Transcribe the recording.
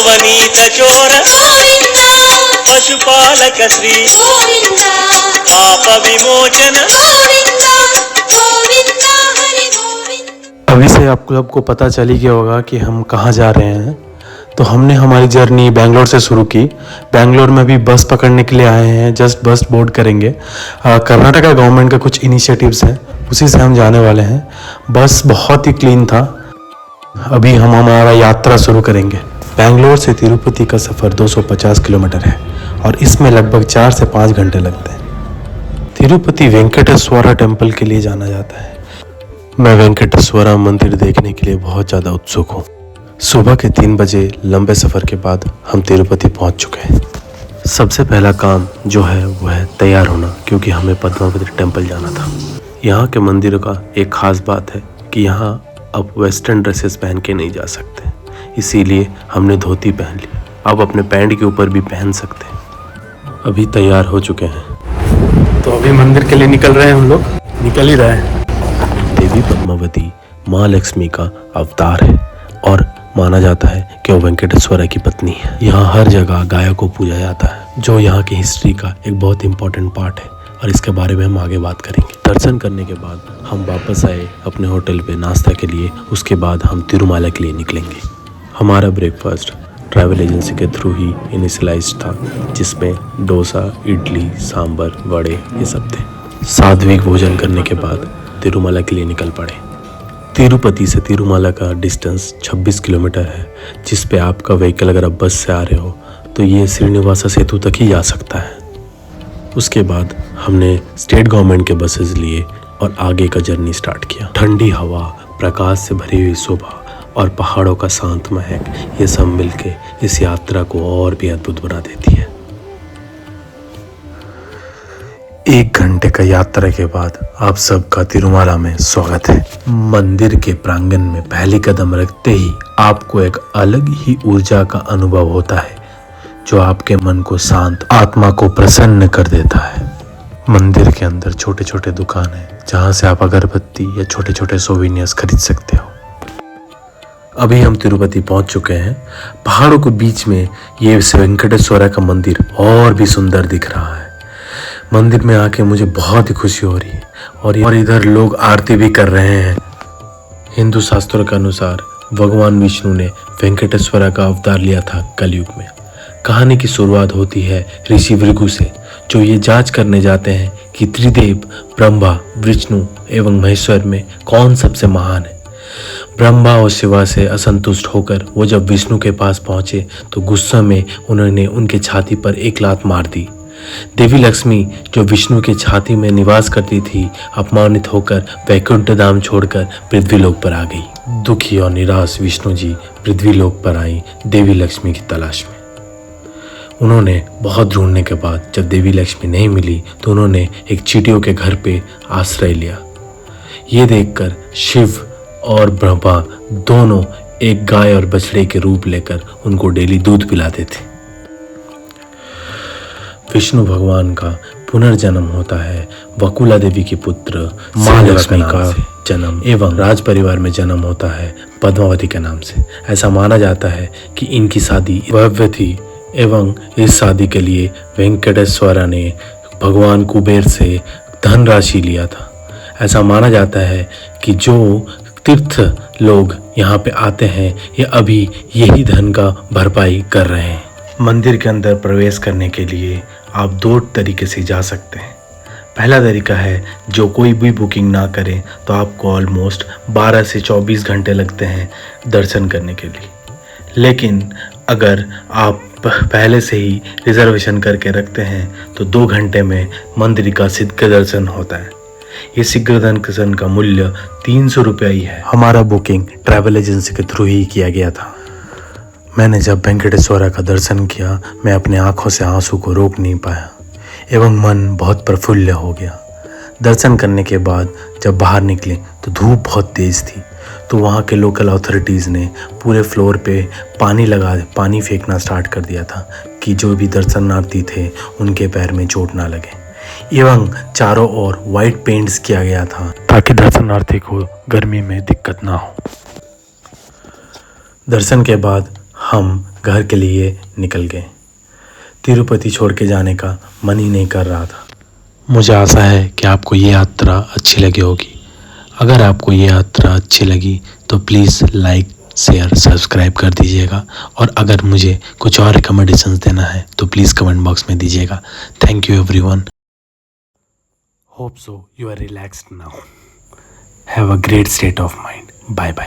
నవనీత చోర పశుపాలక శ్రీ పాప विमोचन। अभी से आप लोग को पता चल ही गया होगा कि हम कहाँ जा रहे हैं। तो हमने हमारी जर्नी बेंगलोर से शुरू की। बेंगलोर में भी बस पकड़ने के लिए आए हैं, जस्ट बस बोर्ड करेंगे। कर्नाटका गवर्नमेंट का कुछ इनिशिएटिव्स हैं, उसी से हम जाने वाले हैं। बस बहुत ही क्लीन था। अभी हम हमारा यात्रा शुरू करेंगे। बेंगलोर से तिरुपति का सफ़र 250 किलोमीटर है और इसमें लगभग 4 से 5 घंटे लगते हैं। तिरुपति वेंकटेश्वरा टेम्पल के लिए जाना जाता है। मैं वेंकटेश्वरा मंदिर देखने के लिए बहुत ज़्यादा उत्सुक हूँ। सुबह के 3 बजे लंबे सफ़र के बाद हम तिरुपति पहुँच चुके हैं। सबसे पहला काम जो है वो है तैयार होना, क्योंकि हमें पद्मावती टेम्पल जाना था। यहाँ के मंदिर का एक ख़ास बात है कि यहाँ अब वेस्टर्न ड्रेसेस पहन के नहीं जा सकते, इसीलिए हमने धोती पहन ली। अब अपने पैंट के ऊपर भी पहन सकते हैं। अभी तैयार हो चुके हैं, तो अभी मंदिर के लिए निकल रहे हैं। हम लोग निकल ही रहे हैं। देवी पद्मावती माँ लक्ष्मी का अवतार है और माना जाता है कि वो वेंकटेश्वरा की पत्नी है। यहाँ हर जगह गायों को पूजा जाता है, जो यहाँ की हिस्ट्री का एक बहुत इंपॉर्टेंट पार्ट है और इसके बारे में हम आगे बात करेंगे। दर्शन करने के बाद हम वापस आए अपने होटल पे नाश्ता के लिए। उसके बाद हम तिरुमाला के लिए निकलेंगे। हमारा ब्रेकफास्ट ट्रैवल एजेंसी के थ्रू ही इनिशियलाइज था, जिसमें डोसा, इडली, सांभर, वड़े ये सब थे। सात्विक भोजन करने के बाद तिरुमाला के लिए निकल पड़े। तिरुपति से तिरुमाला का डिस्टेंस 26 किलोमीटर है, जिस पे आपका व्हीकल अगर आप बस से आ रहे हो तो ये श्रीनिवासा सेतु तक ही जा सकता है। उसके बाद हमने स्टेट गवर्नमेंट के बसेस लिए और आगे का जर्नी स्टार्ट किया। ठंडी हवा, प्रकाश से भरी हुई सुबह और पहाड़ों का शांत महक, ये सब मिलके इस यात्रा को और भी अद्भुत बना देती है। 1 घंटे का यात्रा के बाद आप सबका तिरुमाला में स्वागत है। मंदिर के प्रांगण में पहली कदम रखते ही आपको एक अलग ही ऊर्जा का अनुभव होता है, जो आपके मन को शांत, आत्मा को प्रसन्न कर देता है। मंदिर के अंदर छोटे छोटे दुकान है, जहाँ से आप अगरबत्ती या छोटे छोटे सोवेनियर्स खरीद सकते हो। अभी हम तिरुपति पहुंच चुके हैं। पहाड़ों के बीच में ये वेंकटेश्वरा का मंदिर और भी सुंदर दिख रहा है। मंदिर में आके मुझे बहुत ही खुशी हो रही है और इधर लोग आरती भी कर रहे हैं। हिंदू शास्त्रों के अनुसार भगवान विष्णु ने वेंकटेश्वरा का अवतार लिया था कलयुग में। कहानी की शुरुआत होती है ऋषि भृगु से, जो ये जांच करने जाते हैं कि त्रिदेव ब्रह्मा, विष्णु एवं महेश्वर में कौन सबसे महान है। ब्रह्मा और शिवा से असंतुष्ट होकर वो जब विष्णु के पास पहुंचे तो गुस्सा में उन्होंने उनके छाती पर एक लात मार दी। देवी लक्ष्मी, जो विष्णु के छाती में निवास करती थी, अपमानित होकर वैकुंठ धाम छोड़कर पृथ्वीलोक पर आ गई। दुखी और निराश विष्णु जी पृथ्वीलोक पर आई देवी लक्ष्मी की तलाश में। उन्होंने बहुत ढूंढने के बाद जब देवी लक्ष्मी नहीं मिली तो उन्होंने एक चींटियों के घर पे आश्रय लिया। ये देखकर शिव और ब्रह्मा दोनों एक गाय और बछड़े के रूप लेकर उनको डेली दूध पिलाते थे। विष्णु भगवान का पुनर्जन्म होता है वकुला देवी के पुत्र माँ लक्ष्मी का जन्म एवं राज परिवार में जन्म होता है पद्मावती के नाम से। ऐसा माना जाता है कि इनकी शादी भव्य थी एवं इस शादी के लिए वेंकटेश्वरा ने भगवान कुबेर से धनराशि लिया था। ऐसा माना जाता है कि जो तीर्थ लोग यहाँ पे आते हैं ये अभी यही धन का भरपाई कर रहे हैं। मंदिर के अंदर प्रवेश करने के लिए आप 2 तरीके से जा सकते हैं। पहला तरीका है, जो कोई भी बुकिंग ना करे तो आपको ऑलमोस्ट 12 से 24 घंटे लगते हैं दर्शन करने के लिए। लेकिन अगर आप पहले से ही रिजर्वेशन करके रखते हैं तो 2 घंटे में मंदिर का शीघ्र दर्शन होता है। ये शीघ्र दर्शन का मूल्य 300 रुपया ही है। हमारा बुकिंग ट्रैवल एजेंसी के थ्रू ही किया गया था। मैंने जब वेंकटेश्वरा का दर्शन किया, मैं अपने आंखों से आंसू को रोक नहीं पाया एवं मन बहुत प्रफुल्ल हो गया। दर्शन करने के बाद जब बाहर निकले तो धूप बहुत तेज़ थी, तो वहाँ के लोकल अथॉरिटीज़ ने पूरे फ्लोर पे पानी फेंकना स्टार्ट कर दिया था कि जो भी दर्शनार्थी थे उनके पैर में चोट ना लगे। एवं चारों ओर वाइट पेंट्स किया गया था ताकि दर्शनार्थी को गर्मी में दिक्कत ना हो। दर्शन के बाद हम घर के लिए निकल गए। तिरुपति छोड़ के जाने का मन ही नहीं कर रहा था। मुझे आशा है कि आपको ये यात्रा अच्छी लगी होगी। अगर आपको ये यात्रा अच्छी लगी तो प्लीज़ लाइक शेयर सब्सक्राइब कर दीजिएगा, और अगर मुझे कुछ और रिकमेंडेशंस देना है तो प्लीज़ कमेंट बॉक्स में दीजिएगा। Thank you everyone. Hope so you are relaxed now. Have a great state of mind. Bye bye.